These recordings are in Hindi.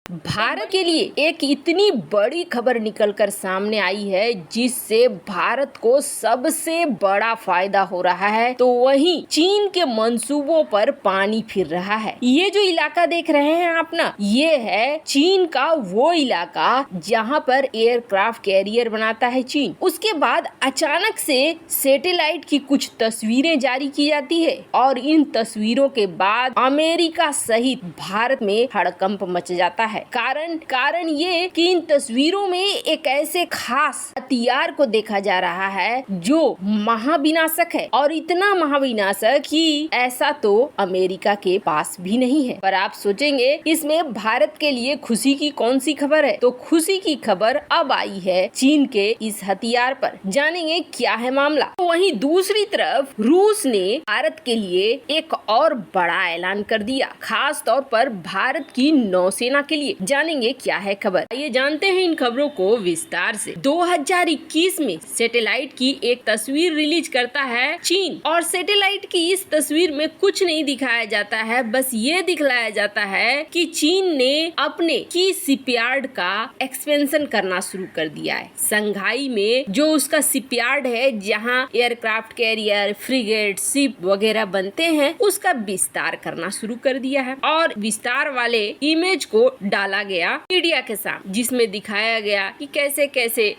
भारत के लिए एक इतनी बड़ी खबर निकलकर सामने आई है जिससे भारत को सबसे बड़ा फायदा हो रहा है, तो वहीं चीन के मंसूबों पर पानी फिर रहा है। ये जो इलाका देख रहे हैं आप ना, ये है चीन का वो इलाका जहां पर एयरक्राफ्ट कैरियर बनाता है चीन। उसके बाद अचानक से सैटेलाइट की कुछ तस्वीरें जारी की जाती है और इन तस्वीरों के बाद अमेरिका सहित भारत में हड़कंप मच जाता है। कारण ये कि इन तस्वीरों में एक ऐसे खास हथियार को देखा जा रहा है जो महाविनाशक है, और इतना महाविनाशक कि ऐसा तो अमेरिका के पास भी नहीं है। पर आप सोचेंगे इसमें भारत के लिए खुशी की कौन सी खबर है? तो खुशी की खबर अब आई है चीन के इस हथियार पर। जानेंगे क्या है मामला। तो वहीं दूसरी तरफ रूस ने भारत के लिए एक और बड़ा ऐलान कर दिया, खास तौर पर भारत की नौसेना के लिए। जानेंगे क्या है खबर। ये जानते हैं इन खबरों को विस्तार से। 2021 में सैटेलाइट की एक तस्वीर रिलीज करता है चीन, और सैटेलाइट की इस तस्वीर में कुछ नहीं दिखाया जाता है, बस ये दिखलाया जाता है कि चीन ने अपने की शिपयार्ड का एक्सपेंशन करना शुरू कर दिया है। संघाई में जो उसका शिपयार्ड है जहां एयरक्राफ्ट कैरियर, फ्रिगेट, शिप वगैरह बनते हैं, उसका विस्तार करना शुरू कर दिया है। और विस्तार वाले इमेज को डाला गया मीडिया के सामने, जिसमें दिखाया गया कि कैसे कैसे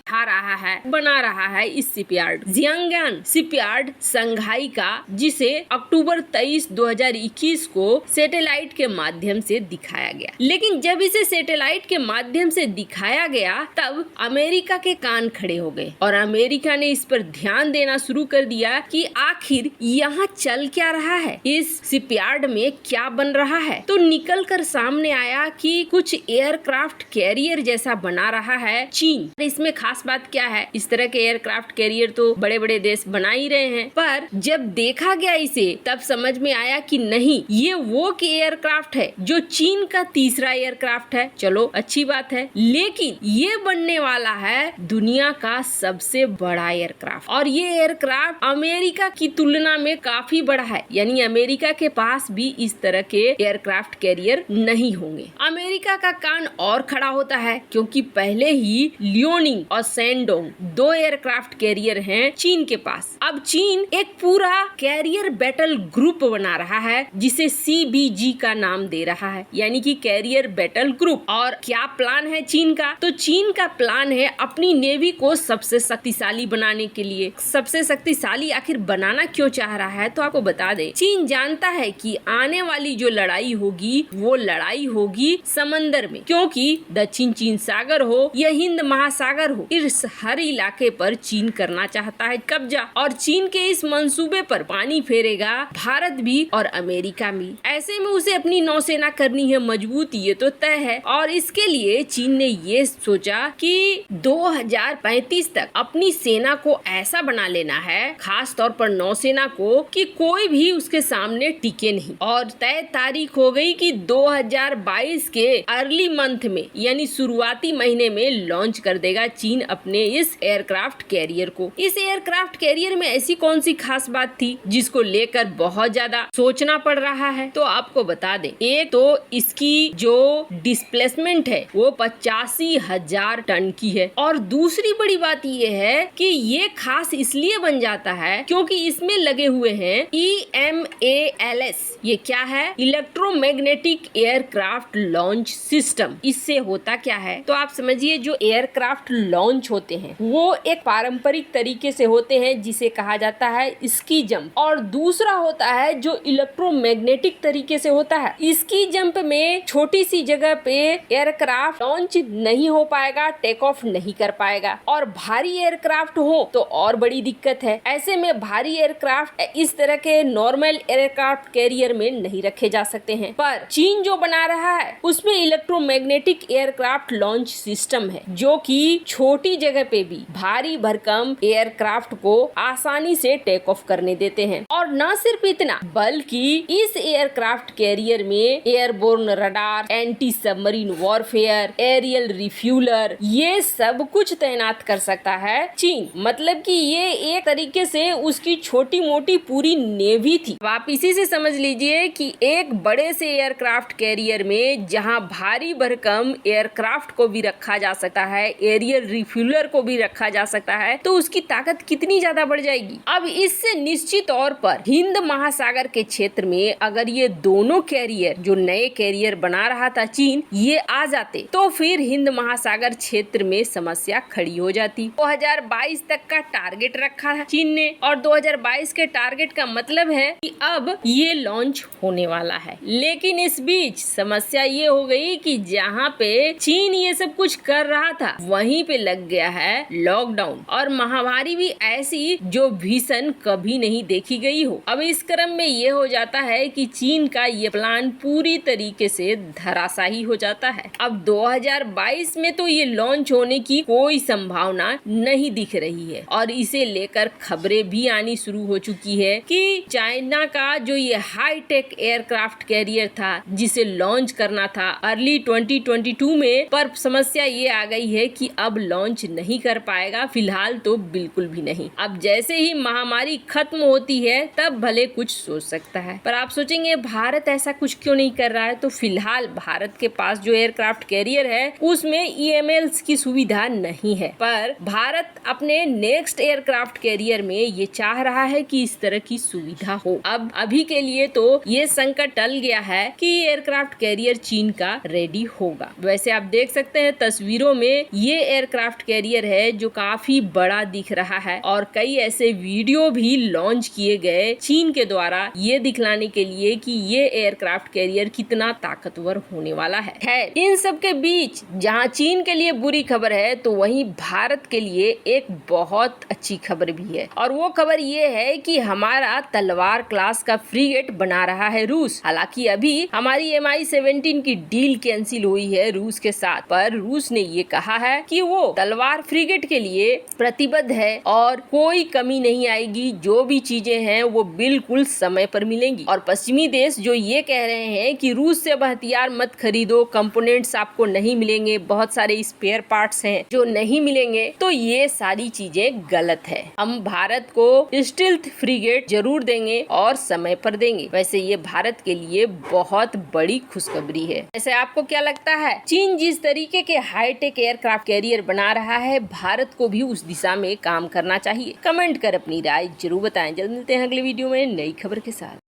बना रहा है इस शिपयार्ड। जियांगयान शिपयार्ड संघाई का, जिसे अक्टूबर 23, 2021 को सैटेलाइट के माध्यम से दिखाया गया। लेकिन जब इसे सैटेलाइट के माध्यम से दिखाया गया तब अमेरिका के कान खड़े हो गए और अमेरिका ने इस पर ध्यान देना शुरू कर दिया कि आखिर यहाँ चल क्या रहा है, इस शिपयार्ड में क्या बन रहा है। तो निकल कर सामने आया कि कुछ एयरक्राफ्ट कैरियर जैसा बना रहा है चीन। इसमें खास बात क्या है, इस तरह के एयरक्राफ्ट कैरियर तो बड़े बड़े देश बना ही रहे हैं, पर जब देखा गया इसे तब समझ में आया कि नहीं, ये वो एयरक्राफ्ट है जो चीन का तीसरा एयरक्राफ्ट है। चलो अच्छी बात है, लेकिन ये बनने वाला है दुनिया का सबसे बड़ा एयरक्राफ्ट, और ये एयरक्राफ्ट अमेरिका की तुलना में काफी बड़ा है। यानी अमेरिका के पास भी इस तरह के एयरक्राफ्ट कैरियर नहीं होंगे। अमेरिका का कान और खड़ा होता है क्योंकि पहले ही लियोनिंग और सैंडोंग दो एयरक्राफ्ट कैरियर हैं चीन के पास। अब चीन एक पूरा कैरियर बैटल ग्रुप बना रहा है जिसे CBG का नाम दे रहा है, यानी कि कैरियर बैटल ग्रुप। और क्या प्लान है चीन का? तो चीन का प्लान है अपनी नेवी को सबसे शक्तिशाली बनाने के लिए। सबसे शक्तिशाली आखिर बनाना क्यों चाह रहा है? तो आपको बता दे, चीन जानता है कि आने वाली जो लड़ाई होगी वो लड़ाई होगी समंदर में, क्योंकि दक्षिण चीन सागर हो या हिंद महासागर हो, इस हर इलाके पर चीन करना चाहता है कब्जा। और चीन के इस मंसूबे पर पानी फेरेगा भारत भी और अमेरिका भी। ऐसे में उसे अपनी नौसेना करनी है मजबूत, ये तो तय है। और इसके लिए चीन ने ये सोचा कि 2035 तक अपनी सेना को ऐसा बना लेना है, खास तौर पर नौसेना को, कि कोई भी उसके सामने टिके नहीं। और तय तारीख हो गई कि 2022 के अर्ली मंथ में, यानी शुरुआती महीने में लॉन्च कर देगा चीन अपने इस एयरक्राफ्ट कैरियर को। इस एयरक्राफ्ट कैरियर में ऐसी कौन सी खास बात थी जिसको लेकर बहुत ज्यादा सोचना पड़ रहा है? तो आपको बता दें, एक तो इसकी जो डिस्प्लेसमेंट है वो 85,000 टन की है, और दूसरी बड़ी बात ये है कि ये खास इसलिए बन जाता है क्योंकि इसमें लगे हुए हैं EMALS। ये क्या है? Electromagnetic aircraft launch system. इससे होता क्या है? तो आप समझिए, जो एयरक्राफ्ट लॉन्च होते हैं वो एक पारंपरिक तरीके से होते हैं जिसे कहा जाता है स्की जंप, और दूसरा होता है जो इलेक्ट्रोमैग्नेटिक तरीके से होता है। स्की जंप में छोटी सी जगह पे एयरक्राफ्ट लॉन्च नहीं हो पाएगा, टेक ऑफ नहीं कर पाएगा, और भारी एयरक्राफ्ट हो तो और बड़ी दिक्कत है। ऐसे में भारी एयरक्राफ्ट इस तरह के नॉर्मल एयरक्राफ्ट कैरियर में नहीं रखे जा सकते हैं, पर चीन जो बना रहा है उसमें इलेक्ट्रोमैग्नेटिक एयरक्राफ्ट लॉन्च सिस्टम है, जो कि छोटी जगह पे भी भारी भरकम एयरक्राफ्ट को आसानी से टेक ऑफ करने देते हैं। और न सिर्फ इतना, बल्कि इस एयरक्राफ्ट कैरियर में airborne radar, anti submarine warfare, aerial refueller, ये सब कुछ तैनात कर सकता है चीन। मतलब कि ये एक तरीके से उसकी छोटी मोटी पूरी नेवी थी। आप इसी से समझ लीजिए कि एक बड़े से एयरक्राफ्ट कैरियर में जहां भारी भरकम एयरक्राफ्ट को भी रखा जा सकता है, एरियल रिफ्यूलर को भी रखा जा सकता है, तो उसकी ताकत कितनी ज्यादा बढ़ जाएगी। अब इससे निश्चित तौर पर हिंद महासागर के क्षेत्र में अगर ये दोनों कैरियर, जो नए कैरियर बना रहा था चीन, ये आ जाते तो फिर हिंद महासागर क्षेत्र में समस्या खड़ी हो जाती। 2022 तक का टारगेट रखा है चीन ने, और 2022 के टारगेट का मतलब है कि अब ये लॉन्च होने वाला है। लेकिन इस बीच समस्या ये हो गई कि जहाँ पे चीन ये सब कुछ कर रहा था वहीं पे लग गया है लॉकडाउन, और महामारी भी ऐसी जो भीषण कभी नहीं देखी गई हो। अब इस क्रम में ये हो जाता है कि चीन का ये प्लान पूरी तरीके से धराशायी हो जाता है। अब 2022 में तो ये लॉन्च होने की कोई संभावना नहीं दिख रही है, और इसे लेकर खबरें भी आनी शुरू हो चुकी है कि चाइना का जो ये हाईटेक एयरक्राफ्ट कैरियर था जिसे लॉन्च करना था अर्ली 2022 में, पर समस्या ये आ गई है कि अब लॉन्च नहीं कर पाएगा, फिलहाल तो बिल्कुल भी नहीं। अब जैसे ही महामारी खत्म होती है तब भले कुछ सोच सकता है, पर आप सोचेंगे भारत ऐसा कुछ क्यों नहीं कर रहा है। तो फिलहाल भारत के पास जो एयरक्राफ्ट कैरियर है उसमें EMLs की सुविधा नहीं है, पर भारत अपने नेक्स्ट एयरक्राफ्ट कैरियर में ये चाह रहा है कि इस तरह की सुविधा हो। अब अभी के लिए तो ये संकट टल गया है कि एयरक्राफ्ट कैरियर चीन का रेडी होगा। वैसे आप देख सकते हैं तस्वीरों में ये एयरक्राफ्ट कैरियर है जो काफी बड़ा दिख रहा है, और कई ऐसे वीडियो भी लॉन्च किए गए चीन के द्वारा ये दिखलाने के लिए कि ये एयरक्राफ्ट कैरियर कितना ताकतवर होने वाला है। खैर, इन सब के बीच जहां चीन के लिए बुरी खबर है तो वहीं भारत के लिए एक बहुत अच्छी खबर भी है, और वो खबर ये है कि हमारा तलवार क्लास का फ्रीगेट बना रहा है रूस। हालांकि अभी हमारी MI-17 की डील कैंसिल हुई है रूस के साथ, पर रूस ने ये कहा है कि वो तलवार फ्रीगेट के लिए प्रतिबद्ध है और कोई कमी नहीं आएगी, जो भी चीजें हैं वो बिल्कुल समय पर मिलेंगी। और पश्चिमी देश जो ये कह रहे हैं कि रूस से अब हथियार मत खरीदो, कंपोनेंट्स आपको नहीं मिलेंगे, बहुत सारे स्पेयर पार्ट्स हैं जो नहीं मिलेंगे, तो ये सारी चीजें गलत है। हम भारत को स्टील्थ फ्रीगेट जरूर देंगे और समय पर देंगे। वैसे ये भारत के लिए बहुत बड़ी खुशखबरी है। वैसे आपको क्या लगता है, चीन जिस तरीके के हाईटेक एयरक्राफ्ट कैरियर बना रहा है, भारत को भी उस दिशा में काम करना चाहिए? कमेंट कर अपनी राय जरूर बताएं। जल्द मिलते हैं अगले वीडियो में नई खबर के साथ।